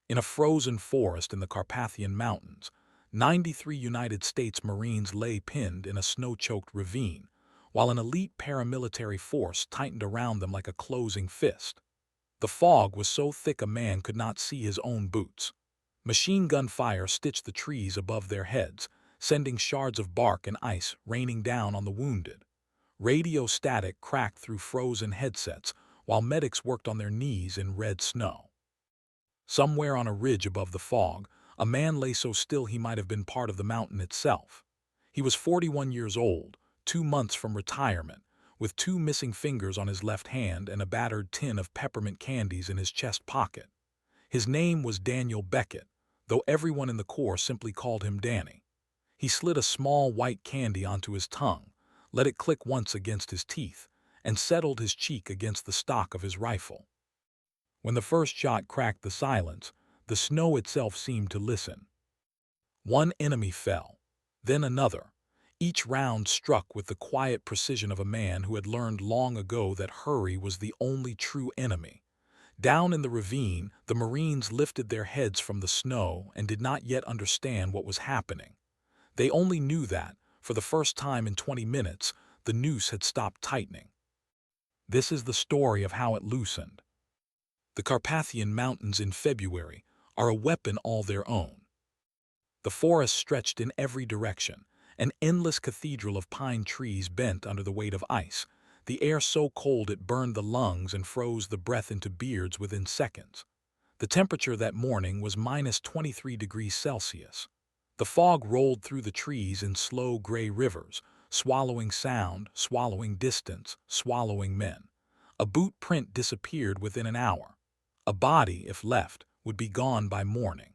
In a frozen forest in the Carpathian Mountains, 93 United States Marines lay pinned in a snow-choked ravine, while an elite paramilitary force tightened around them like a closing fist. The fog was so thick a man could not see his own boots. Machine gun fire stitched the trees above their heads, sending shards of bark and ice raining down on the wounded. Radio static cracked through frozen headsets while medics worked on their knees in red snow. Somewhere on a ridge above the fog, a man lay so still he might have been part of the mountain itself. He was 41 years old, 2 months from retirement, with 2 missing fingers on his left hand and a battered tin of peppermint candies in his chest pocket. His name was Daniel Beckett, though everyone in the Corps simply called him Danny. He slid a small white candy onto his tongue, let it click once against his teeth, and settled his cheek against the stock of his rifle. When the first shot cracked the silence, the snow itself seemed to listen. One enemy fell, then another, each round struck with the quiet precision of a man who had learned long ago that hurry was the only true enemy. Down in the ravine, the Marines lifted their heads from the snow and did not yet understand what was happening. They only knew that, for the first time in 20 minutes, the noose had stopped tightening. This is the story of how it loosened. The Carpathian Mountains in February are a weapon all their own. The forest stretched in every direction, an endless cathedral of pine trees bent under the weight of ice, the air so cold it burned the lungs and froze the breath into beards within seconds. The temperature that morning was -23 degrees Celsius. The fog rolled through the trees in slow gray rivers, swallowing sound, swallowing distance, swallowing men. A boot print disappeared within an hour. A body, if left, would be gone by morning.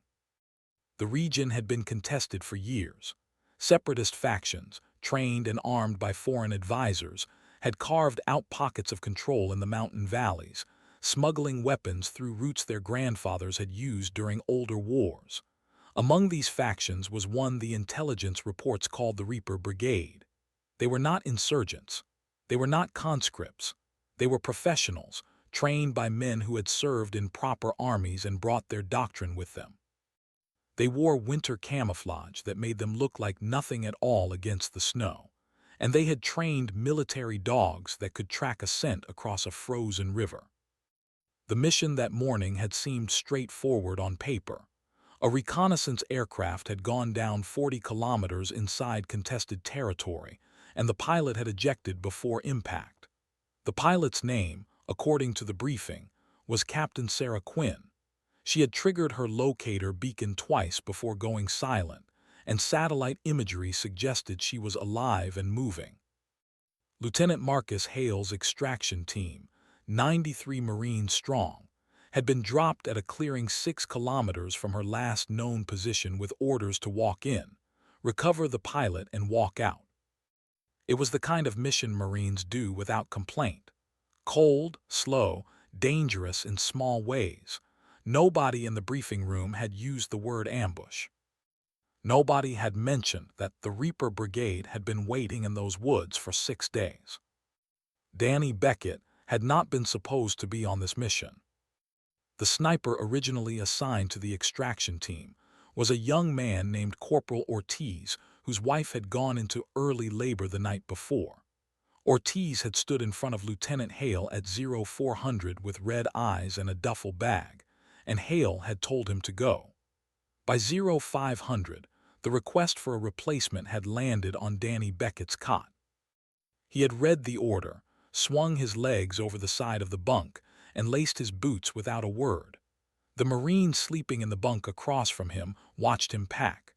The region had been contested for years. Separatist factions, trained and armed by foreign advisors, had carved out pockets of control in the mountain valleys, smuggling weapons through routes their grandfathers had used during older wars. Among these factions was one the intelligence reports called the Reaper Brigade. They were not insurgents. They were not conscripts. They were professionals, trained by men who had served in proper armies and brought their doctrine with them. They wore winter camouflage that made them look like nothing at all against the snow, and they had trained military dogs that could track a scent across a frozen river. The mission that morning had seemed straightforward on paper. A reconnaissance aircraft had gone down 40 kilometers inside contested territory, and the pilot had ejected before impact. The pilot's name, according to the briefing, was Captain Sarah Quinn. She had triggered her locator beacon twice before going silent, and satellite imagery suggested she was alive and moving. Lieutenant Marcus Hale's extraction team, 93 Marines strong, had been dropped at a clearing 6 kilometers from her last known position with orders to walk in, recover the pilot, and walk out. It was the kind of mission Marines do without complaint. Cold, slow, dangerous in small ways. Nobody in the briefing room had used the word ambush. Nobody had mentioned that the Reaper Brigade had been waiting in those woods for 6 days. Danny Beckett had not been supposed to be on this mission. The sniper originally assigned to the extraction team was a young man named Corporal Ortiz, whose wife had gone into early labor the night before. Ortiz had stood in front of Lieutenant Hale at 0400 with red eyes and a duffel bag, and Hale had told him to go. By 0500, the request for a replacement had landed on Danny Beckett's cot. He had read the order, swung his legs over the side of the bunk, and laced his boots without a word. The Marine sleeping in the bunk across from him watched him pack.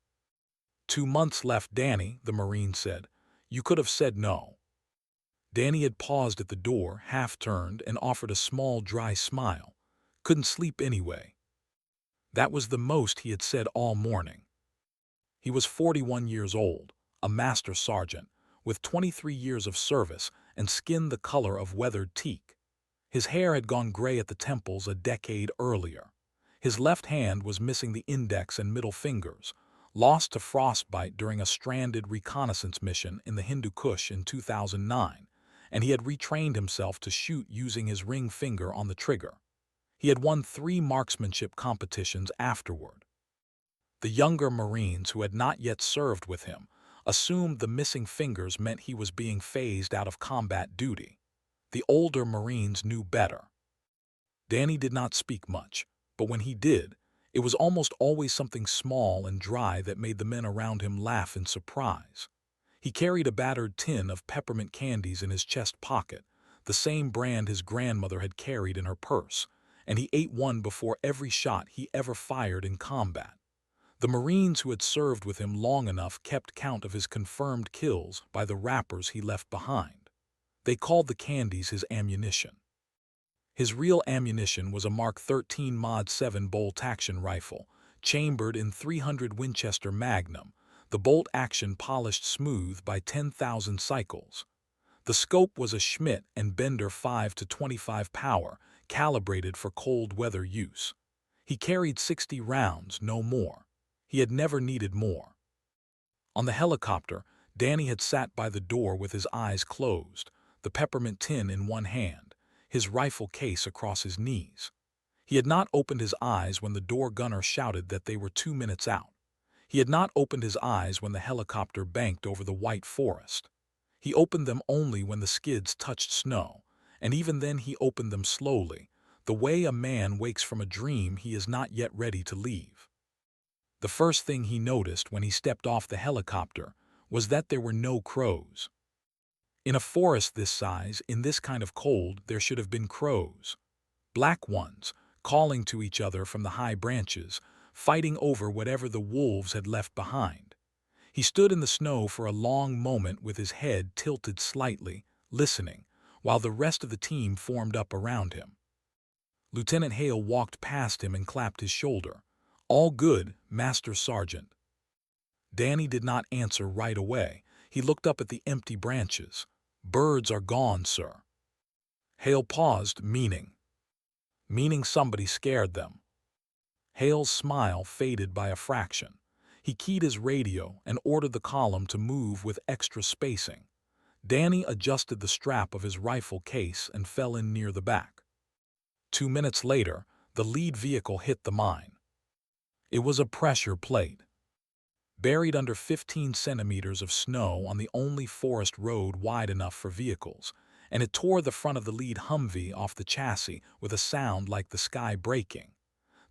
2 months left, Danny, the Marine said. You could have said no. Danny had paused at the door, half-turned, and offered a small, dry smile. Couldn't sleep anyway. That was the most he had said all morning. He was 41 years old, a master sergeant, with 23 years of service and skin the color of weathered teak. His hair had gone gray at the temples a decade earlier. His left hand was missing the index and middle fingers, lost to frostbite during a stranded reconnaissance mission in the Hindu Kush in 2009, and he had retrained himself to shoot using his ring finger on the trigger. He had won 3 marksmanship competitions afterward. The younger Marines who had not yet served with him assumed the missing fingers meant he was being phased out of combat duty. The older Marines knew better. Danny did not speak much, but when he did, it was almost always something small and dry that made the men around him laugh in surprise. He carried a battered tin of peppermint candies in his chest pocket, the same brand his grandmother had carried in her purse, and he ate one before every shot he ever fired in combat. The Marines who had served with him long enough kept count of his confirmed kills by the wrappers he left behind. They called the candies his ammunition. His real ammunition was a Mark 13 Mod 7 bolt-action rifle, chambered in .300 Winchester Magnum, the bolt action polished smooth by 10,000 cycles. The scope was a Schmidt and Bender 5 to 25 power, calibrated for cold weather use. He carried 60 rounds, no more. He had never needed more. On the helicopter, Danny had sat by the door with his eyes closed, the peppermint tin in one hand, his rifle case across his knees. He had not opened his eyes when the door gunner shouted that they were 2 minutes out. He had not opened his eyes when the helicopter banked over the white forest. He opened them only when the skids touched snow, and even then he opened them slowly, the way a man wakes from a dream he is not yet ready to leave. The first thing he noticed when he stepped off the helicopter was that there were no crows. In a forest this size, in this kind of cold, there should have been crows. Black ones, calling to each other from the high branches, fighting over whatever the wolves had left behind. He stood in the snow for a long moment with his head tilted slightly, listening, while the rest of the team formed up around him. Lieutenant Hale walked past him and clapped his shoulder. "All good, Master Sergeant." Danny did not answer right away. He looked up at the empty branches. "Birds are gone, sir." Hale paused, meaning somebody scared them. Hale's smile faded by a fraction. He keyed his radio and ordered the column to move with extra spacing. Danny adjusted the strap of his rifle case and fell in near the back. 2 minutes later, the lead vehicle hit the mine. It was a pressure plate. Buried under 15 centimeters of snow on the only forest road wide enough for vehicles, and it tore the front of the lead Humvee off the chassis with a sound like the sky breaking.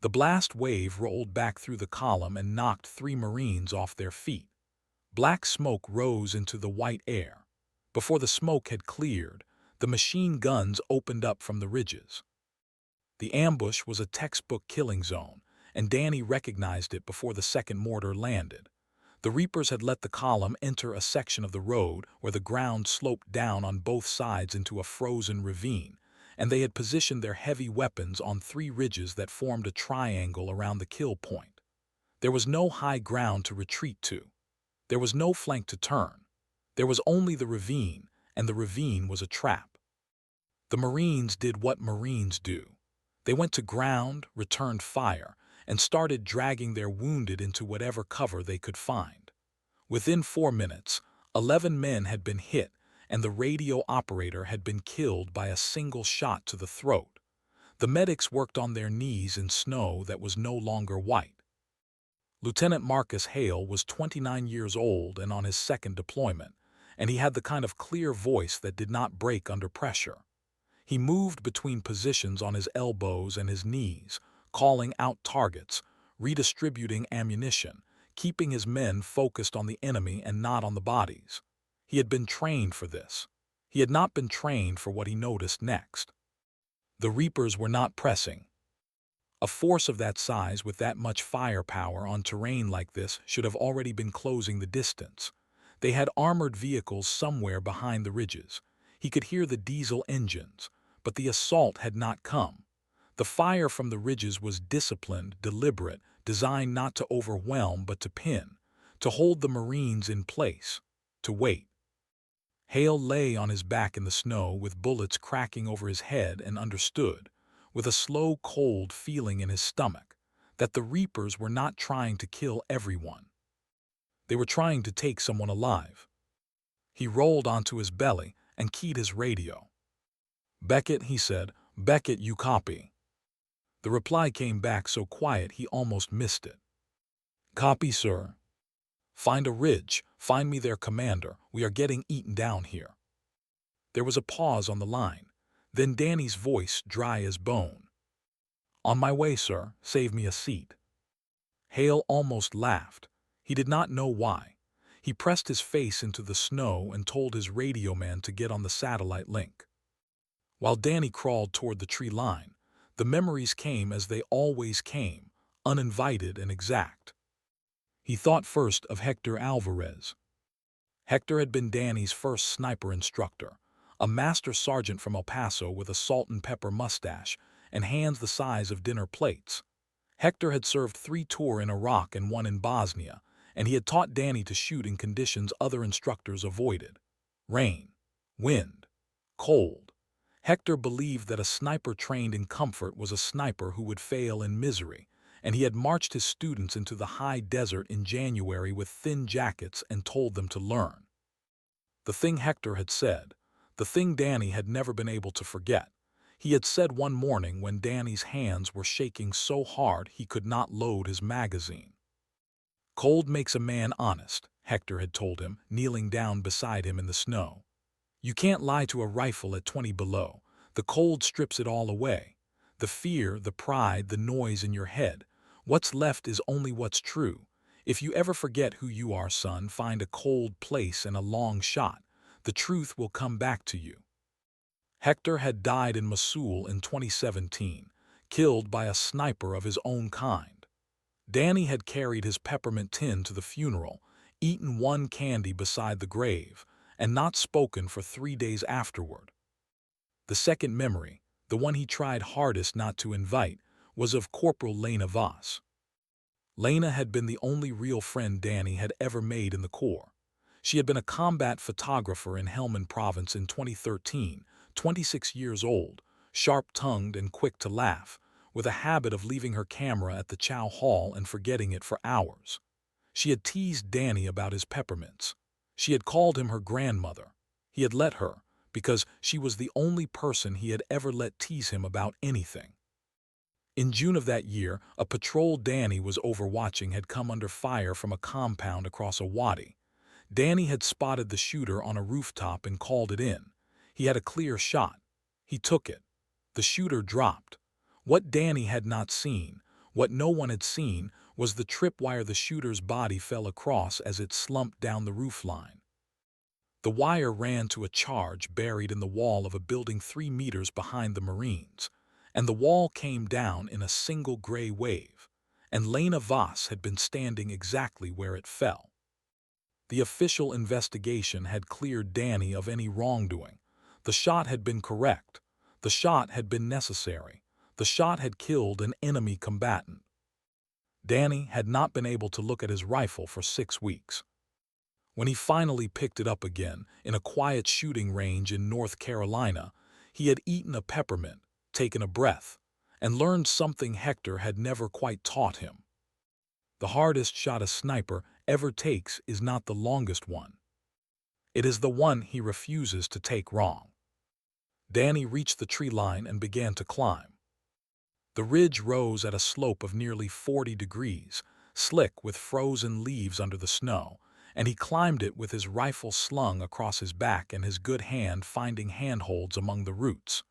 The blast wave rolled back through the column and knocked 3 Marines off their feet. Black smoke rose into the white air. Before the smoke had cleared, the machine guns opened up from the ridges. The ambush was a textbook killing zone, and Danny recognized it before the second mortar landed. The Reapers had let the column enter a section of the road where the ground sloped down on both sides into a frozen ravine, and they had positioned their heavy weapons on 3 ridges that formed a triangle around the kill point. There was no high ground to retreat to. There was no flank to turn. There was only the ravine, and the ravine was a trap. The Marines did what Marines do. They went to ground, returned fire, and started dragging their wounded into whatever cover they could find. Within 4 minutes, 11 men had been hit, and the radio operator had been killed by a single shot to the throat. The medics worked on their knees in snow that was no longer white. Lieutenant Marcus Hale was 29 years old and on his second deployment, and he had the kind of clear voice that did not break under pressure. He moved between positions on his elbows and his knees, calling out targets, redistributing ammunition, keeping his men focused on the enemy and not on the bodies. He had been trained for this. He had not been trained for what he noticed next. The Reapers were not pressing. A force of that size with that much firepower on terrain like this should have already been closing the distance. They had armored vehicles somewhere behind the ridges. He could hear the diesel engines, but the assault had not come. The fire from the ridges was disciplined, deliberate, designed not to overwhelm but to pin, to hold the Marines in place, to wait. Hale lay on his back in the snow with bullets cracking over his head and understood, with a slow cold feeling in his stomach, that the Reapers were not trying to kill everyone. They were trying to take someone alive. He rolled onto his belly and keyed his radio. "Beckett," he said. "Beckett, you copy?" The reply came back so quiet he almost missed it. "Copy, sir. Find a ridge. Find me their commander. We are getting eaten down here." There was a pause on the line. Then Danny's voice, dry as bone. "On my way, sir. Save me a seat." Hale almost laughed. He did not know why. He pressed his face into the snow and told his radio man to get on the satellite link. While Danny crawled toward the tree line, the memories came as they always came, uninvited and exact. He thought first of Hector Alvarez. Hector had been Danny's first sniper instructor, a master sergeant from El Paso with a salt and pepper mustache and hands the size of dinner plates. Hector had served 3 tours in Iraq and 1 in Bosnia, and he had taught Danny to shoot in conditions other instructors avoided: rain, wind, cold. Hector believed that a sniper trained in comfort was a sniper who would fail in misery, and he had marched his students into the high desert in January with thin jackets and told them to learn. The thing Hector had said, the thing Danny had never been able to forget, he had said one morning when Danny's hands were shaking so hard he could not load his magazine. "Cold makes a man honest," Hector had told him, kneeling down beside him in the snow. "You can't lie to a rifle at 20 below. The cold strips it all away. The fear, the pride, the noise in your head. What's left is only what's true. If you ever forget who you are, son, find a cold place and a long shot. The truth will come back to you." Hector had died in Mosul in 2017, killed by a sniper of his own kind. Danny had carried his peppermint tin to the funeral, eaten 1 candy beside the grave, and not spoken for 3 days afterward. The second memory, the one he tried hardest not to invite, was of Corporal Lena Voss. Lena had been the only real friend Danny had ever made in the Corps. She had been a combat photographer in Helmand Province in 2013, 26 years old, sharp-tongued and quick to laugh, with a habit of leaving her camera at the chow hall and forgetting it for hours. She had teased Danny about his peppermints. She had called him her grandmother. He had let her, because she was the only person he had ever let tease him about anything. In June of that year, a patrol Danny was overwatching had come under fire from a compound across a wadi. Danny had spotted the shooter on a rooftop and called it in. He had a clear shot. He took it. The shooter dropped. What Danny had not seen, what no one had seen, was the tripwire the shooter's body fell across as it slumped down the roofline. The wire ran to a charge buried in the wall of a building 3 meters behind the Marines, and the wall came down in a single gray wave, and Lena Voss had been standing exactly where it fell. The official investigation had cleared Danny of any wrongdoing. The shot had been correct. The shot had been necessary. The shot had killed an enemy combatant. Danny had not been able to look at his rifle for 6 weeks. When he finally picked it up again, in a quiet shooting range in North Carolina, he had eaten a peppermint, taken a breath, and learned something Hector had never quite taught him. The hardest shot a sniper ever takes is not the longest one. It is the one he refuses to take wrong. Danny reached the tree line and began to climb. The ridge rose at a slope of nearly 40 degrees, slick with frozen leaves under the snow, and he climbed it with his rifle slung across his back and his good hand finding handholds among the roots.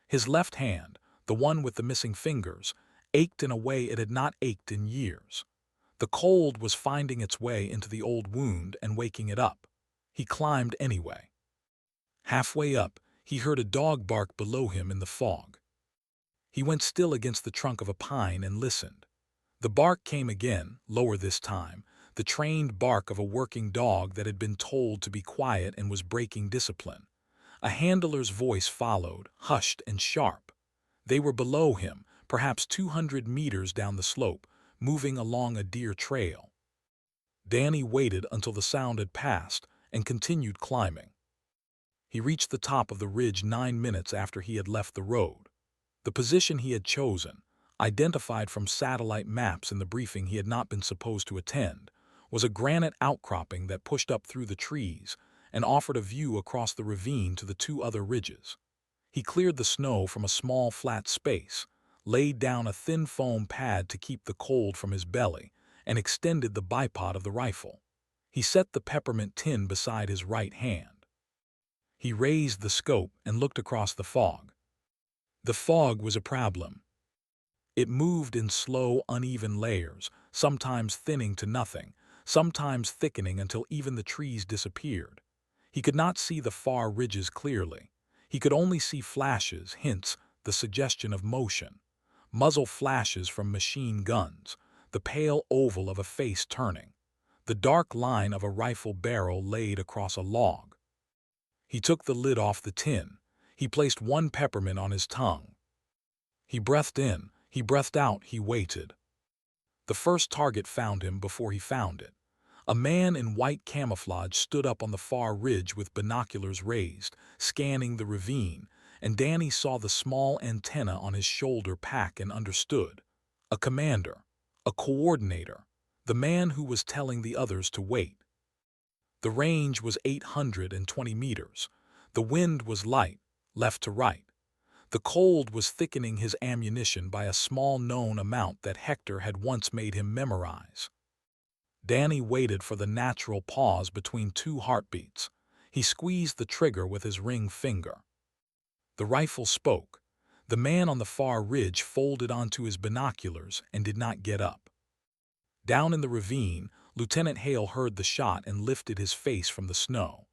His left hand, the one with the missing fingers, ached in a way it had not ached in years. The cold was finding its way into the old wound and waking it up. He climbed anyway. Halfway up, he heard a dog bark below him in the fog. He went still against the trunk of a pine and listened. The bark came again, lower this time, the trained bark of a working dog that had been told to be quiet and was breaking discipline. A handler's voice followed, hushed and sharp. They were below him, perhaps 200 meters down the slope, moving along a deer trail. Danny waited until the sound had passed and continued climbing. He reached the top of the ridge 9 minutes after he had left the road. The position he had chosen, identified from satellite maps in the briefing he had not been supposed to attend, was a granite outcropping that pushed up through the trees and offered a view across the ravine to the 2 other ridges. He cleared the snow from a small flat space, laid down a thin foam pad to keep the cold from his belly, and extended the bipod of the rifle. He set the peppermint tin beside his right hand. He raised the scope and looked across the fog. The fog was a problem. It moved in slow, uneven layers, sometimes thinning to nothing, sometimes thickening until even the trees disappeared. He could not see the far ridges clearly. He could only see flashes, hints, the suggestion of motion. Muzzle flashes from machine guns, the pale oval of a face turning, the dark line of a rifle barrel laid across a log. He took the lid off the tin. He placed one peppermint on his tongue. He breathed in, he breathed out, he waited. The first target found him before he found it. A man in white camouflage stood up on the far ridge with binoculars raised, scanning the ravine, and Danny saw the small antenna on his shoulder pack and understood. A commander, a coordinator, the man who was telling the others to wait. The range was 820 meters. The wind was light, left to right. The cold was thickening his ammunition by a small known amount that Hector had once made him memorize. Danny waited for the natural pause between two heartbeats. He squeezed the trigger with his ring finger. The rifle spoke. The man on the far ridge folded onto his binoculars and did not get up. Down in the ravine, Lieutenant Hale heard the shot and lifted his face from the snow.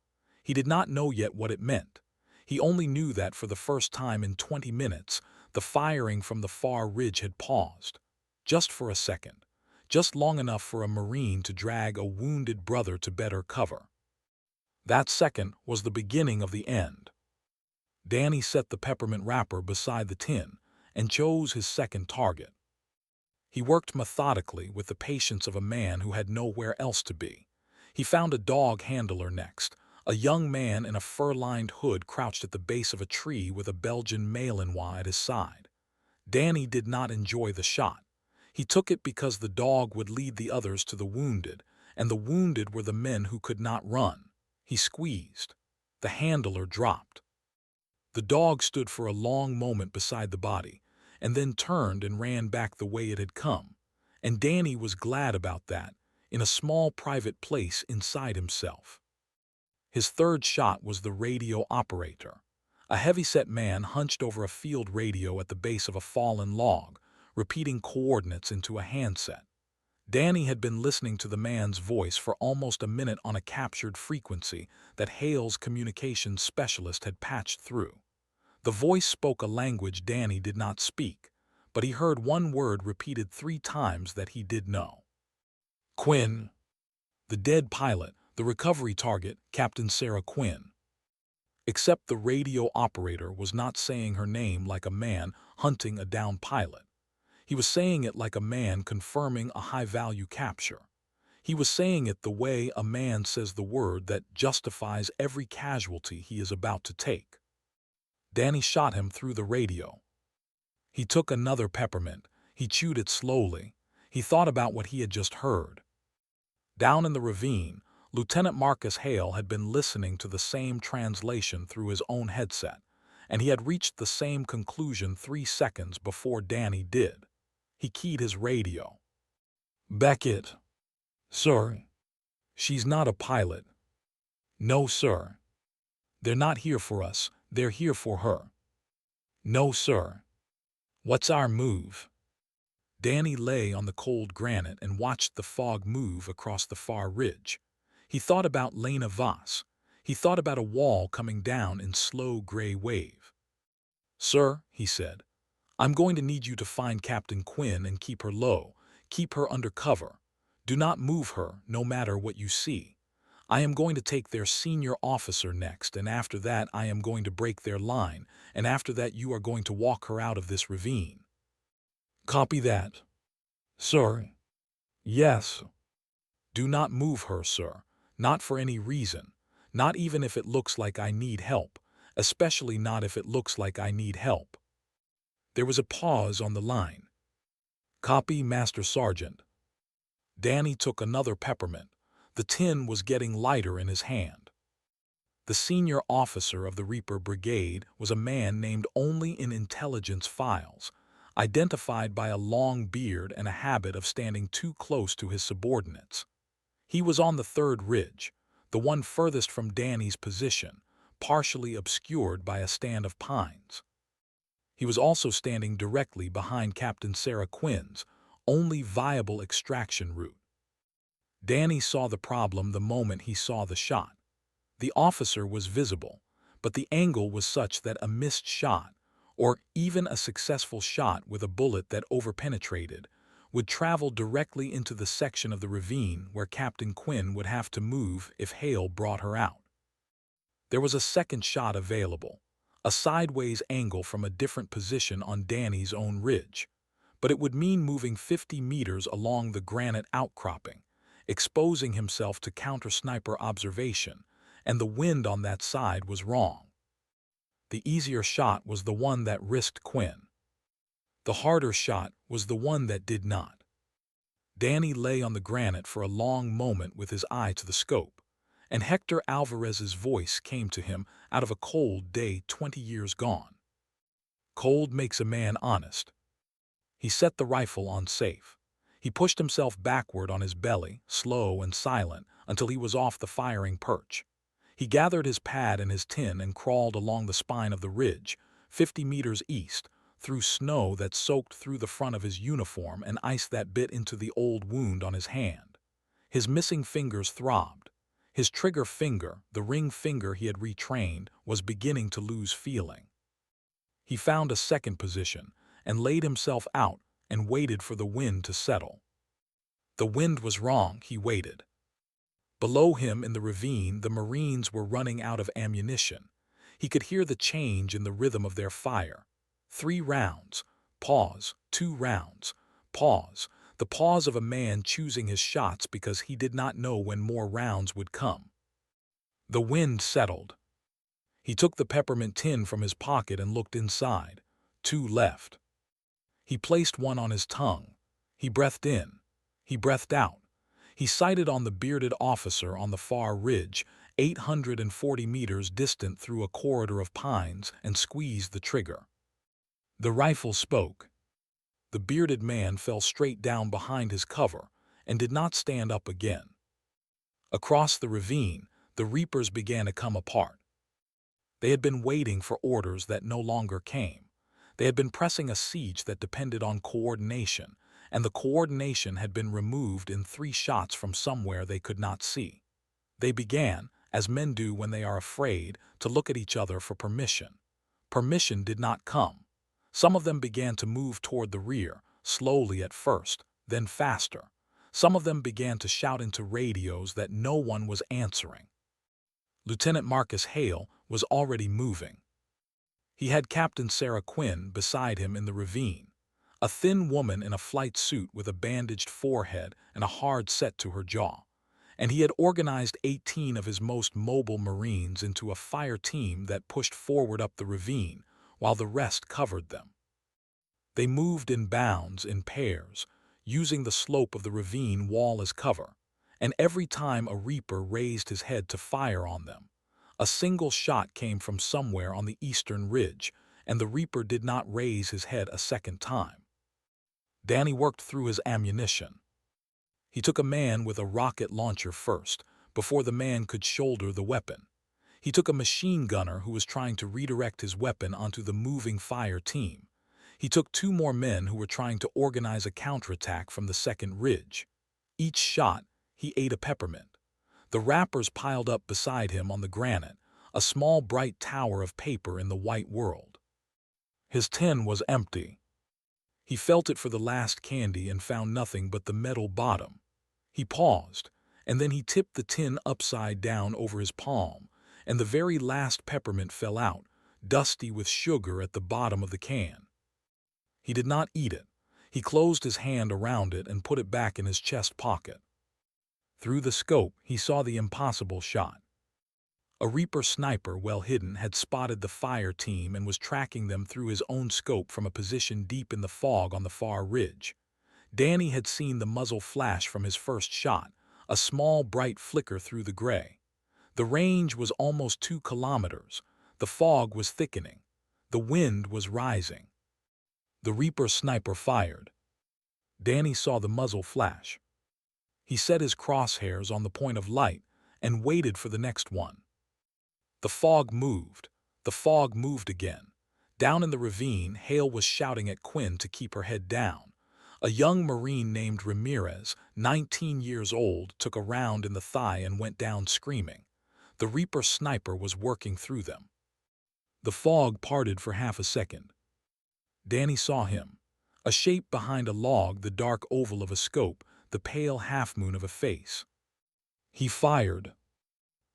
He did not know yet what it meant. He only knew that for the first time in 20 minutes, the firing from the far ridge had paused. Just for a second. Just long enough for a Marine to drag a wounded brother to better cover. That second was the beginning of the end. Danny set the peppermint wrapper beside the tin and chose his second target. He worked methodically with the patience of a man who had nowhere else to be. He found a dog handler next, a young man in a fur-lined hood crouched at the base of a tree with a Belgian Malinois at his side. Danny did not enjoy the shot. He took it because the dog would lead the others to the wounded, and the wounded were the men who could not run. He squeezed. The handler dropped. The dog stood for a long moment beside the body, and then turned and ran back the way it had come. And Danny was glad about that, in a small private place inside himself. His third shot was the radio operator, a heavy-set man hunched over a field radio at the base of a fallen log, repeating coordinates into a handset. Danny had been listening to the man's voice for almost a minute on a captured frequency that Hale's communications specialist had patched through. The voice spoke a language Danny did not speak, but he heard one word repeated 3 times that he did know. Quinn. The dead pilot, the recovery target, Captain Sarah Quinn. Except the radio operator was not saying her name like a man hunting a downed pilot. He was saying it like a man confirming a high-value capture. He was saying it the way a man says the word that justifies every casualty he is about to take. Danny shot him through the radio. He took another peppermint. He chewed it slowly. He thought about what he had just heard. Down in the ravine, Lieutenant Marcus Hale had been listening to the same translation through his own headset, and he had reached the same conclusion 3 seconds before Danny did. He keyed his radio. Beckett. Sir. She's not a pilot. No, sir. They're not here for us, they're here for her. No, sir. What's our move? Danny lay on the cold granite and watched the fog move across the far ridge. He thought about Lena Voss. He thought about a wall coming down in slow gray wave. Sir, he said, I'm going to need you to find Captain Quinn and keep her low. Keep her under cover. Do not move her, no matter what you see. I am going to take their senior officer next, and after that I am going to break their line, and after that you are going to walk her out of this ravine. Copy that. Sir. Yes. Do not move her, sir. Not for any reason. Not even if it looks like I need help. Especially not if it looks like I need help. There was a pause on the line. Copy, Master Sergeant. Danny took another peppermint. The tin was getting lighter in his hand. The senior officer of the Reaper Brigade was a man named only in intelligence files. identified by a long beard and a habit of standing too close to his subordinates. He was on the third ridge, the one furthest from Danny's position, partially obscured by a stand of pines. He was also standing directly behind Captain Sarah Quinn's only viable extraction route. Danny saw the problem the moment he saw the shot. The officer was visible, but the angle was such that a missed shot, or even a successful shot with a bullet that overpenetrated, would travel directly into the section of the ravine where Captain Quinn would have to move if Hale brought her out. There was a second shot available, a sideways angle from a different position on Danny's own ridge, but it would mean moving 50 meters along the granite outcropping, exposing himself to counter-sniper observation, and the wind on that side was wrong. The easier shot was the one that risked Quinn. The harder shot was the one that did not. Danny lay on the granite for a long moment with his eye to the scope, and Hector Alvarez's voice came to him out of a cold day 20 years gone. Cold makes a man honest. He set the rifle on safe. He pushed himself backward on his belly, slow and silent, until he was off the firing perch. He gathered his pad and his tin and crawled along the spine of the ridge, 50 meters east, through snow that soaked through the front of his uniform and ice that bit into the old wound on his hand. His missing fingers throbbed. His trigger finger, the ring finger he had retrained, was beginning to lose feeling. He found a second position and laid himself out and waited for the wind to settle. The wind was wrong, he waited. Below him in the ravine, the Marines were running out of ammunition. He could hear the change in the rhythm of their fire. 3 rounds, pause, 2 rounds, pause, the pause of a man choosing his shots because he did not know when more rounds would come. The wind settled. He took the peppermint tin from his pocket and looked inside. 2 left. He placed one on his tongue. He breathed in. He breathed out. He sighted on the bearded officer on the far ridge, 840 meters distant through a corridor of pines, and squeezed the trigger. The rifle spoke. The bearded man fell straight down behind his cover and did not stand up again. Across the ravine, the reapers began to come apart. They had been waiting for orders that no longer came. They had been pressing a siege that depended on coordination, and the coordination had been removed in 3 shots from somewhere they could not see. They began, as men do when they are afraid, to look at each other for permission. Permission did not come. Some of them began to move toward the rear, slowly at first, then faster. Some of them began to shout into radios that no one was answering. Lieutenant Marcus Hale was already moving. He had Captain Sarah Quinn beside him in the ravine, a thin woman in a flight suit with a bandaged forehead and a hard set to her jaw, and he had organized 18 of his most mobile Marines into a fire team that pushed forward up the ravine, while the rest covered them. They moved in bounds, in pairs, using the slope of the ravine wall as cover, and every time a reaper raised his head to fire on them, a single shot came from somewhere on the eastern ridge, and the reaper did not raise his head a second time. Danny worked through his ammunition. He took a man with a rocket launcher first, before the man could shoulder the weapon. He took a machine gunner who was trying to redirect his weapon onto the moving fire team. He took 2 more men who were trying to organize a counterattack from the second ridge. Each shot, he ate a peppermint. The wrappers piled up beside him on the granite, a small bright tower of paper in the white world. His tin was empty. He felt it for the last candy and found nothing but the metal bottom. He paused, and then he tipped the tin upside down over his palm, and the very last peppermint fell out, dusty with sugar at the bottom of the can. He did not eat it. He closed his hand around it and put it back in his chest pocket. Through the scope, he saw the impossible shot. A Reaper sniper, well hidden, had spotted the fire team and was tracking them through his own scope from a position deep in the fog on the far ridge. Danny had seen the muzzle flash from his first shot, a small bright flicker through the gray. The range was almost 2 kilometers. The fog was thickening. The wind was rising. The Reaper sniper fired. Danny saw the muzzle flash. He set his crosshairs on the point of light and waited for the next one. The fog moved. The fog moved again. Down in the ravine, Hale was shouting at Quinn to keep her head down. A young Marine named Ramirez, 19 years old, took a round in the thigh and went down screaming. The Reaper sniper was working through them. The fog parted for half a second. Danny saw him. A shape behind a log, the dark oval of a scope, the pale half-moon of a face. He fired.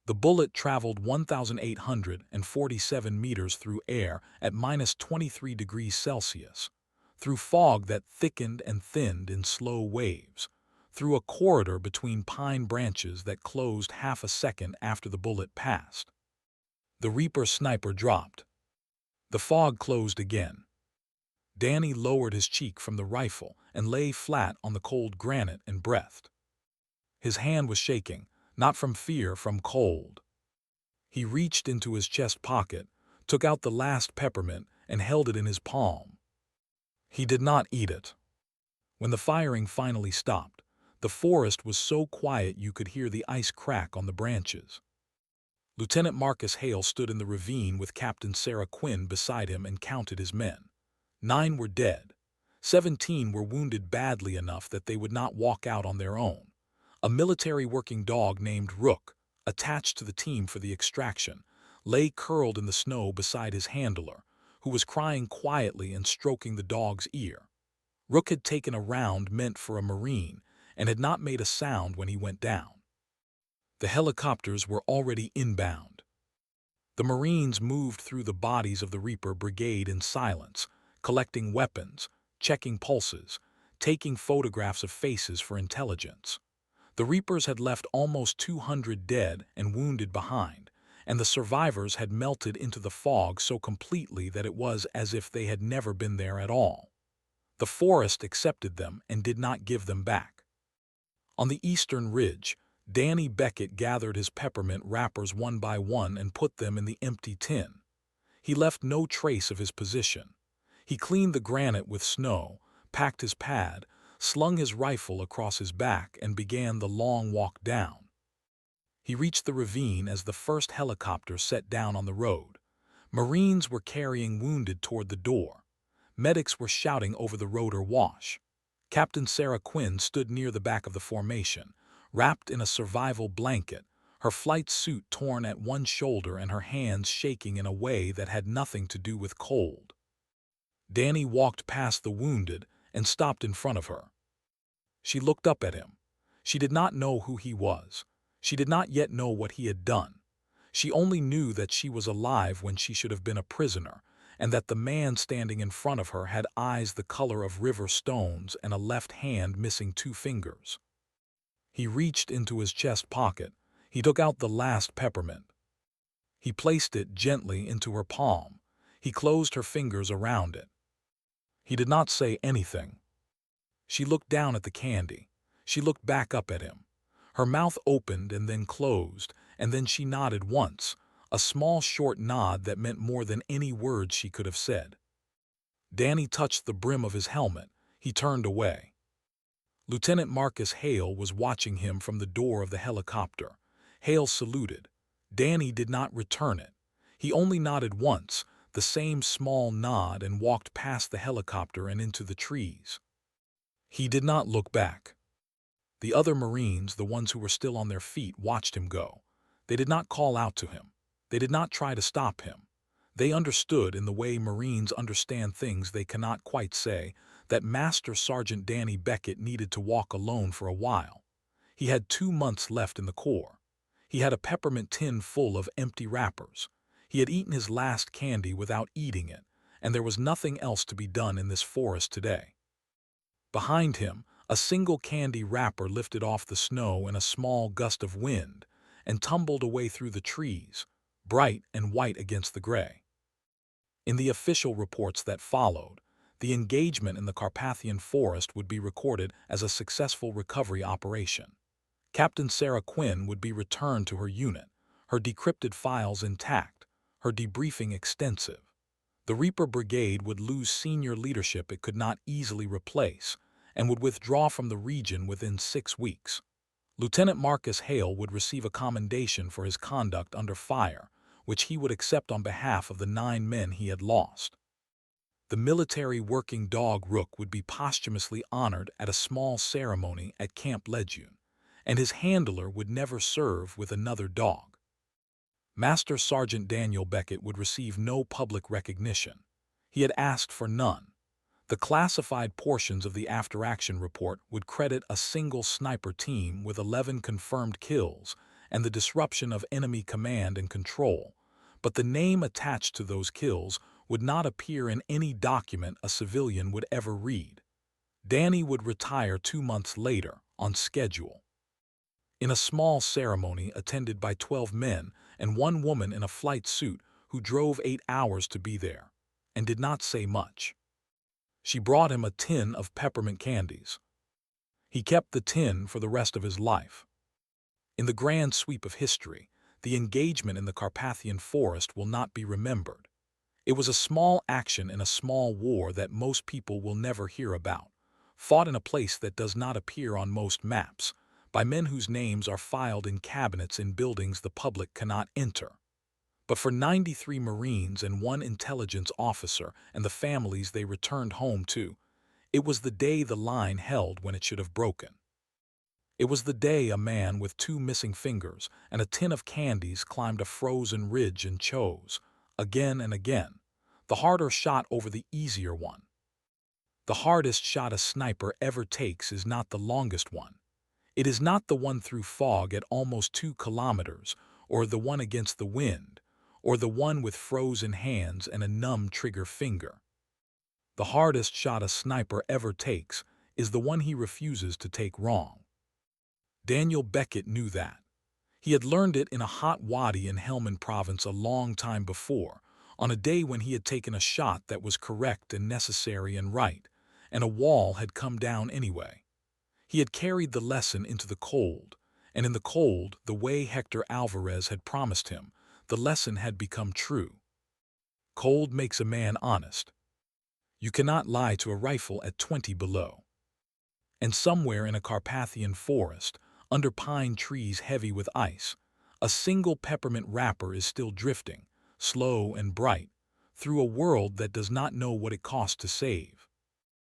The bullet traveled 1,847 meters through air at minus 23 degrees Celsius, through fog that thickened and thinned in slow waves, through a corridor between pine branches that closed half a second after the bullet passed. The Reaper sniper dropped. The fog closed again. Danny lowered his cheek from the rifle and lay flat on the cold granite and breathed. His hand was shaking, not from fear, from cold. He reached into his chest pocket, took out the last peppermint, and held it in his palm. He did not eat it. When the firing finally stopped, the forest was so quiet you could hear the ice crack on the branches. Lieutenant Marcus Hale stood in the ravine with Captain Sarah Quinn beside him and counted his men. 9 were dead. 17 were wounded badly enough that they would not walk out on their own. A military working dog named Rook, attached to the team for the extraction, lay curled in the snow beside his handler, who was crying quietly and stroking the dog's ear. Rook had taken a round meant for a Marine and had not made a sound when he went down. The helicopters were already inbound. The Marines moved through the bodies of the Reaper Brigade in silence, collecting weapons, checking pulses, taking photographs of faces for intelligence. The Reapers had left almost 200 dead and wounded behind, and the survivors had melted into the fog so completely that it was as if they had never been there at all. The forest accepted them and did not give them back. On the eastern ridge, Danny Beckett gathered his peppermint wrappers one by one and put them in the empty tin. He left no trace of his position. He cleaned the granite with snow, packed his pad, slung his rifle across his back, and began the long walk down. He reached the ravine as the first helicopter set down on the road. Marines were carrying wounded toward the door. Medics were shouting over the rotor wash. Captain Sarah Quinn stood near the back of the formation, wrapped in a survival blanket, her flight suit torn at one shoulder and her hands shaking in a way that had nothing to do with cold. Danny walked past the wounded and stopped in front of her. She looked up at him. She did not know who he was. She did not yet know what he had done. She only knew that she was alive when she should have been a prisoner, and that the man standing in front of her had eyes the color of river stones and a left hand missing 2 fingers. He reached into his chest pocket. He took out the last peppermint. He placed it gently into her palm. He closed her fingers around it. He did not say anything. She looked down at the candy. She looked back up at him. Her mouth opened and then closed, and then she nodded once, a small short nod that meant more than any words she could have said. Danny touched the brim of his helmet. He turned away. Lieutenant Marcus Hale was watching him from the door of the helicopter. Hale saluted. Danny did not return it. He only nodded once, the same small nod, and walked past the helicopter and into the trees. He did not look back. The other Marines, the ones who were still on their feet, watched him go. They did not call out to him. They did not try to stop him. They understood, in the way Marines understand things they cannot quite say, that Master Sergeant Danny Beckett needed to walk alone for a while. He had 2 months left in the Corps. He had a peppermint tin full of empty wrappers. He had eaten his last candy without eating it, and there was nothing else to be done in this forest today. Behind him, a single candy wrapper lifted off the snow in a small gust of wind and tumbled away through the trees, bright and white against the gray. In the official reports that followed, the engagement in the Carpathian forest would be recorded as a successful recovery operation. Captain Sarah Quinn would be returned to her unit, her decrypted files intact, her debriefing extensive. The Reaper Brigade would lose senior leadership it could not easily replace and would withdraw from the region within 6 weeks. Lieutenant Marcus Hale would receive a commendation for his conduct under fire, which he would accept on behalf of the 9 men he had lost. The military working dog Rook would be posthumously honored at a small ceremony at Camp Lejeune, and his handler would never serve with another dog. Master Sergeant Daniel Beckett would receive no public recognition. He had asked for none. The classified portions of the after-action report would credit a single sniper team with 11 confirmed kills and the disruption of enemy command and control, but the name attached to those kills would not appear in any document a civilian would ever read. Danny would retire 2 months later, on schedule. In a small ceremony attended by 12 men and 1 woman in a flight suit who drove 8 hours to be there, and did not say much. She brought him a tin of peppermint candies. He kept the tin for the rest of his life. In the grand sweep of history, the engagement in the Carpathian Forest will not be remembered. It was a small action in a small war that most people will never hear about, fought in a place that does not appear on most maps, by men whose names are filed in cabinets in buildings the public cannot enter. But for 93 Marines and 1 intelligence officer and the families they returned home to, it was the day the line held when it should have broken. It was the day a man with 2 missing fingers and a tin of candies climbed a frozen ridge and chose, again and again, the harder shot over the easier one. The hardest shot a sniper ever takes is not the longest one. It is not the one through fog at almost 2 kilometers, or the one against the wind, or the one with frozen hands and a numb trigger finger. The hardest shot a sniper ever takes is the one he refuses to take wrong. Daniel Beckett knew that. He had learned it in a hot wadi in Helmand province a long time before, on a day when he had taken a shot that was correct and necessary and right, and a wall had come down anyway. He had carried the lesson into the cold, and in the cold, the way Hector Alvarez had promised him, the lesson had become true. Cold makes a man honest. You cannot lie to a rifle at 20 below. And somewhere in a Carpathian forest, under pine trees heavy with ice, a single peppermint wrapper is still drifting, slow and bright, through a world that does not know what it costs to save.